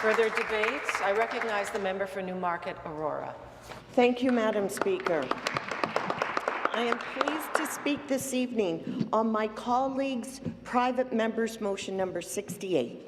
Further debates? I recognize the member for Newmarket, Aurora. Thank you, Madam Speaker. I am pleased to speak this evening on my colleague's private member's motion number 68.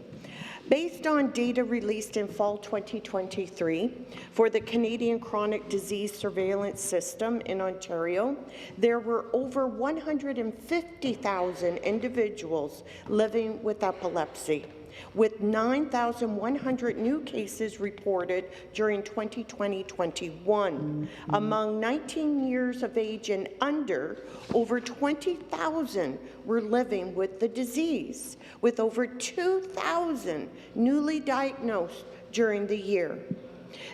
Based on data released in fall 2023 for the Canadian Chronic Disease Surveillance System in Ontario, there were over 150,000 individuals living with epilepsy, with 9,100 new cases reported during 2020-21. Among 19 years of age and under, over 20,000 were living with the disease, with over 2,000 newly diagnosed during the year.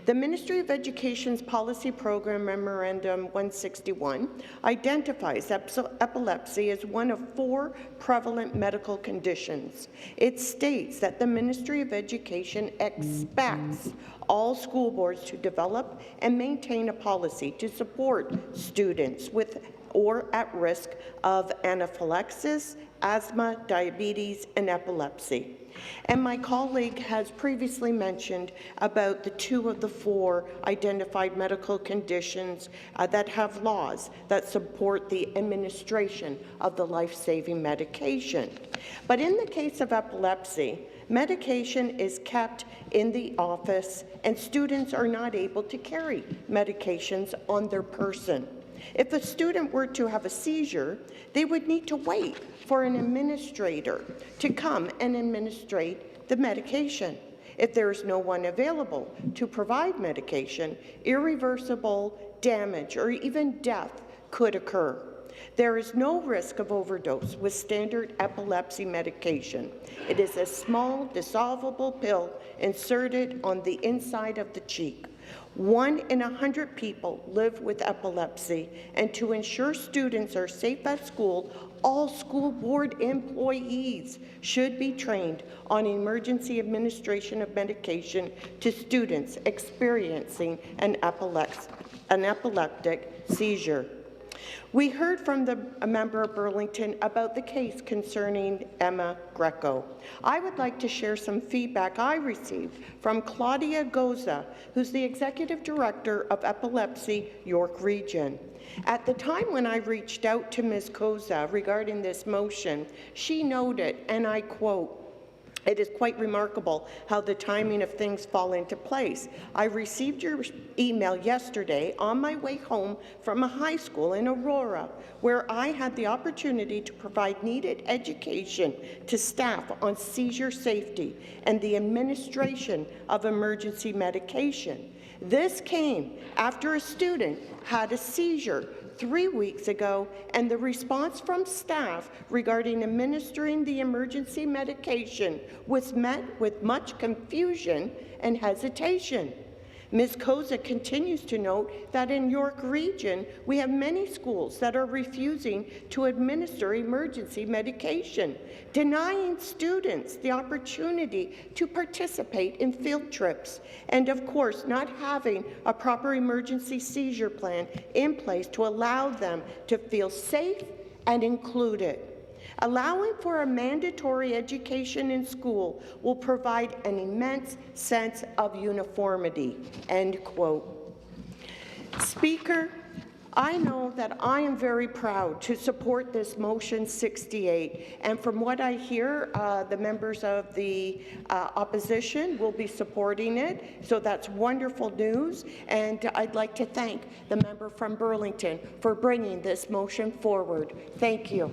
The Ministry of Education's Policy Program Memorandum 161 identifies epilepsy as one of 4 prevalent medical conditions. It states that the Ministry of Education expects all school boards to develop and maintain a policy to support students with or at risk of anaphylaxis, asthma, diabetes, and epilepsy. And my colleague has previously mentioned about the 2 of the 4 identified medical conditions that have laws that support the administration of the life-saving medication. But in the case of epilepsy, medication is kept in the office and students are not able to carry medications on their person. If a student were to have a seizure, they would need to wait for an administrator to come and administrate the medication. If there is no one available to provide medication, irreversible damage or even death could occur. There is no risk of overdose with standard epilepsy medication. It is a small, dissolvable pill inserted on the inside of the cheek. 1 in 100 people live with epilepsy, and to ensure students are safe at school, all school board employees should be trained on emergency administration of medication to students experiencing an epileptic seizure. We heard from a member of Burlington about the case concerning Emma Greco. I would like to share some feedback I received from Claudia Goza, who's the Executive Director of Epilepsy York Region. At the time when I reached out to Ms. Goza regarding this motion, she noted, and I quote, "It is quite remarkable how the timing of things fall into place. I received your email yesterday on my way home from a high school in Aurora, where I had the opportunity to provide needed education to staff on seizure safety and the administration of emergency medication. This came after a student had a seizure 3 weeks ago, and the response from staff regarding administering the emergency medication was met with much confusion and hesitation." Ms. Koza continues to note that in York Region, we have many schools that are refusing to administer emergency medication, denying students the opportunity to participate in field trips, and of course not having a proper emergency seizure plan in place to allow them to feel safe and included. Allowing for a mandatory education in school will provide an immense sense of uniformity." End quote. Speaker, I know that I am very proud to support this motion 68, and from what I hear, the members of the opposition will be supporting it, so that's wonderful news, and I'd like to thank the member from Burlington for bringing this motion forward. Thank you.